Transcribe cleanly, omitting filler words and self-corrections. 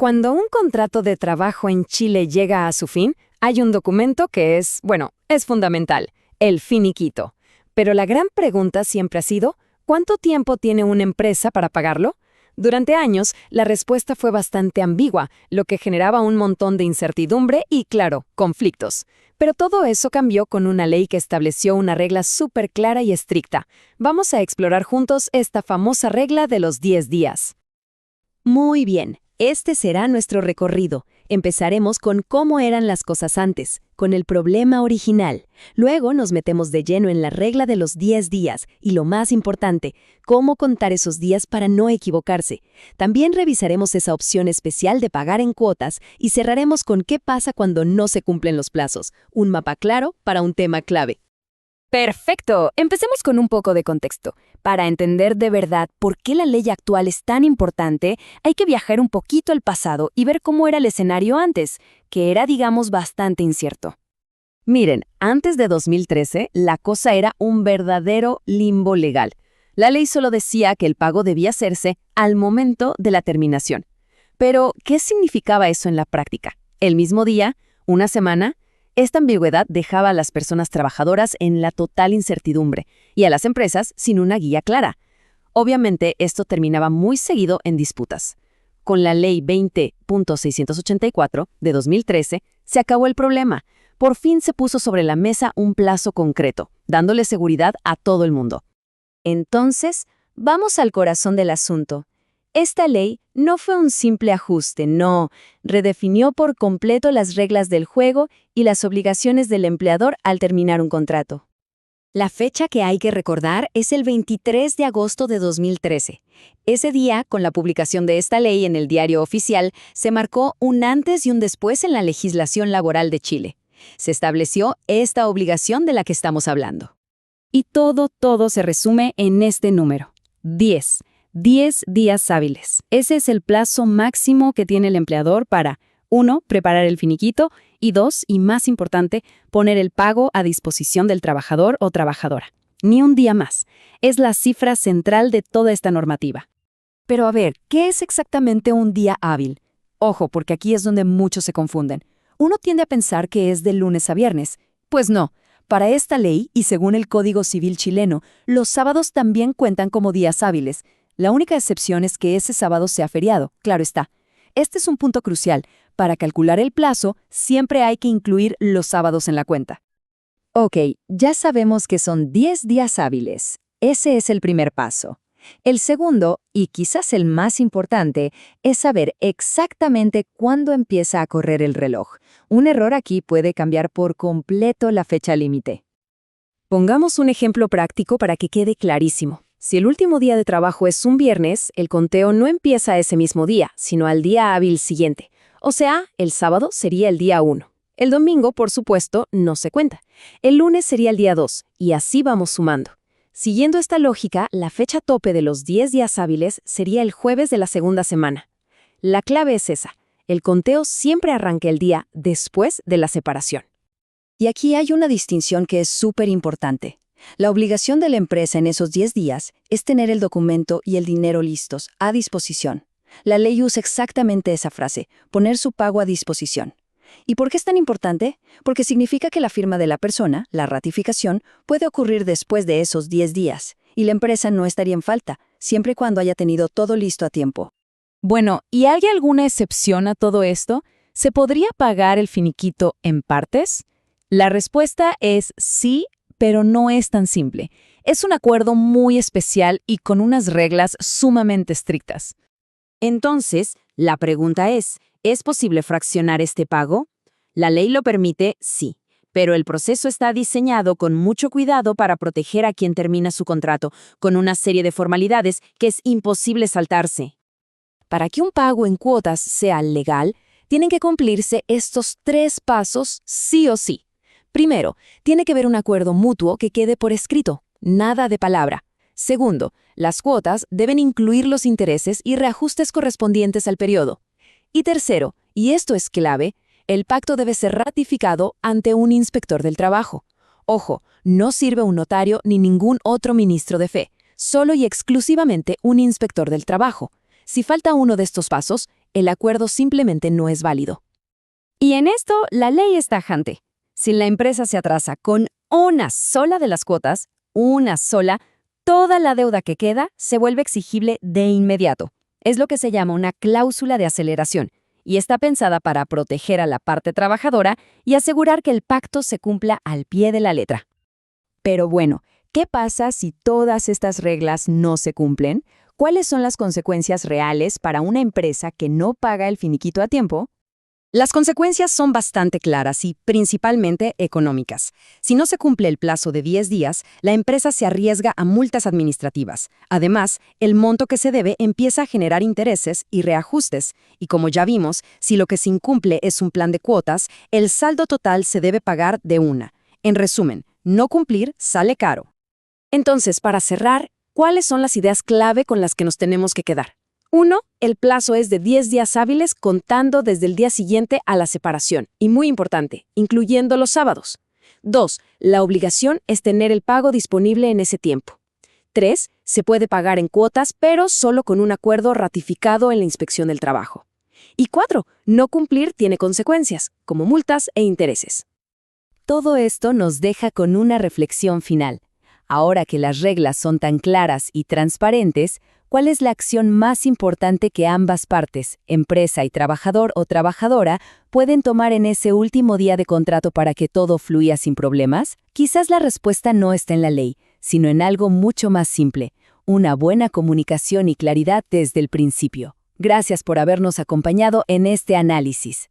Cuando un contrato de trabajo en Chile llega a su fin, hay un documento que es fundamental, el finiquito. Pero la gran pregunta siempre ha sido, ¿cuánto tiempo tiene una empresa para pagarlo? Durante años, la respuesta fue bastante ambigua, lo que generaba un montón de incertidumbre y, claro, conflictos. Pero todo eso cambió con una ley que estableció una regla súper clara y estricta. Vamos a explorar juntos esta famosa regla de los 10 días. Muy bien, este será nuestro recorrido. Empezaremos con cómo eran las cosas antes, con el problema original. Luego nos metemos de lleno en la regla de los 10 días y lo más importante, cómo contar esos días para no equivocarse. También revisaremos esa opción especial de pagar en cuotas y cerraremos con qué pasa cuando no se cumplen los plazos. Un mapa claro para un tema clave. Perfecto. Empecemos con un poco de contexto. Para entender de verdad por qué la ley actual es tan importante, hay que viajar un poquito al pasado y ver cómo era el escenario antes, que era, digamos, bastante incierto. Miren, antes de 2013, la cosa era un verdadero limbo legal. La ley solo decía que el pago debía hacerse al momento de la terminación. Pero, ¿qué significaba eso en la práctica? ¿El mismo día? ¿Una semana? Esta ambigüedad dejaba a las personas trabajadoras en la total incertidumbre y a las empresas sin una guía clara. Obviamente, esto terminaba muy seguido en disputas. Con la Ley 20.684 de 2013, se acabó el problema. Por fin se puso sobre la mesa un plazo concreto, dándole seguridad a todo el mundo. Entonces, vamos al corazón del asunto. Esta ley no fue un simple ajuste, no, redefinió por completo las reglas del juego y las obligaciones del empleador al terminar un contrato. La fecha que hay que recordar es el 23 de agosto de 2013. Ese día, con la publicación de esta ley en el Diario Oficial, se marcó un antes y un después en la legislación laboral de Chile. Se estableció esta obligación de la que estamos hablando. Y todo se resume en este número: 10. 10 días hábiles. Ese es el plazo máximo que tiene el empleador para 1. Preparar el finiquito y 2. Y más importante, poner el pago a disposición del trabajador o trabajadora. Ni un día más. Es la cifra central de toda esta normativa. Pero a ver, ¿qué es exactamente un día hábil? Ojo, porque aquí es donde muchos se confunden. Uno tiende a pensar que es de lunes a viernes. Pues no. Para esta ley, y según el Código Civil chileno, los sábados también cuentan como días hábiles. La única excepción es que ese sábado sea feriado, claro está. Este es un punto crucial. Para calcular el plazo, siempre hay que incluir los sábados en la cuenta. Ok, ya sabemos que son 10 días hábiles. Ese es el primer paso. El segundo, y quizás el más importante, es saber exactamente cuándo empieza a correr el reloj. Un error aquí puede cambiar por completo la fecha límite. Pongamos un ejemplo práctico para que quede clarísimo. Si el último día de trabajo es un viernes, el conteo no empieza ese mismo día, sino al día hábil siguiente. O sea, el sábado sería el día 1. El domingo, por supuesto, no se cuenta. El lunes sería el día 2, y así vamos sumando. Siguiendo esta lógica, la fecha tope de los 10 días hábiles sería el jueves de la segunda semana. La clave es esa: el conteo siempre arranca el día después de la separación. Y aquí hay una distinción que es súper importante. La obligación de la empresa en esos 10 días es tener el documento y el dinero listos, a disposición. La ley usa exactamente esa frase, poner su pago a disposición. ¿Y por qué es tan importante? Porque significa que la firma de la persona, la ratificación, puede ocurrir después de esos 10 días, y la empresa no estaría en falta, siempre y cuando haya tenido todo listo a tiempo. Bueno, ¿y hay alguna excepción a todo esto? ¿Se podría pagar el finiquito en partes? La respuesta es sí, pero no es tan simple. Es un acuerdo muy especial y con unas reglas sumamente estrictas. Entonces, la pregunta ¿es posible fraccionar este pago? La ley lo permite, sí, pero el proceso está diseñado con mucho cuidado para proteger a quien termina su contrato, con una serie de formalidades que es imposible saltarse. Para que un pago en cuotas sea legal, tienen que cumplirse estos 3 pasos sí o sí. Primero, tiene que haber un acuerdo mutuo que quede por escrito, nada de palabra. Segundo, las cuotas deben incluir los intereses y reajustes correspondientes al periodo. Y tercero, y esto es clave, el pacto debe ser ratificado ante un inspector del trabajo. Ojo, no sirve un notario ni ningún otro ministro de fe, solo y exclusivamente un inspector del trabajo. Si falta uno de estos pasos, el acuerdo simplemente no es válido. Y en esto, la ley es tajante. Si la empresa se atrasa con una sola de las cuotas, una sola, toda la deuda que queda se vuelve exigible de inmediato. Es lo que se llama una cláusula de aceleración, y está pensada para proteger a la parte trabajadora y asegurar que el pacto se cumpla al pie de la letra. Pero bueno, ¿qué pasa si todas estas reglas no se cumplen? ¿Cuáles son las consecuencias reales para una empresa que no paga el finiquito a tiempo? Las consecuencias son bastante claras y principalmente económicas. Si no se cumple el plazo de 10 días, la empresa se arriesga a multas administrativas. Además, el monto que se debe empieza a generar intereses y reajustes. Y como ya vimos, si lo que se incumple es un plan de cuotas, el saldo total se debe pagar de una. En resumen, no cumplir sale caro. Entonces, para cerrar, ¿cuáles son las ideas clave con las que nos tenemos que quedar? 1. El plazo es de 10 días hábiles contando desde el día siguiente a la separación, y muy importante, incluyendo los sábados. 2. La obligación es tener el pago disponible en ese tiempo. 3. Se puede pagar en cuotas, pero solo con un acuerdo ratificado en la inspección del trabajo. Y 4. No cumplir tiene consecuencias, como multas e intereses. Todo esto nos deja con una reflexión final. Ahora que las reglas son tan claras y transparentes, ¿cuál es la acción más importante que ambas partes, empresa y trabajador o trabajadora, pueden tomar en ese último día de contrato para que todo fluya sin problemas? Quizás la respuesta no está en la ley, sino en algo mucho más simple, una buena comunicación y claridad desde el principio. Gracias por habernos acompañado en este análisis.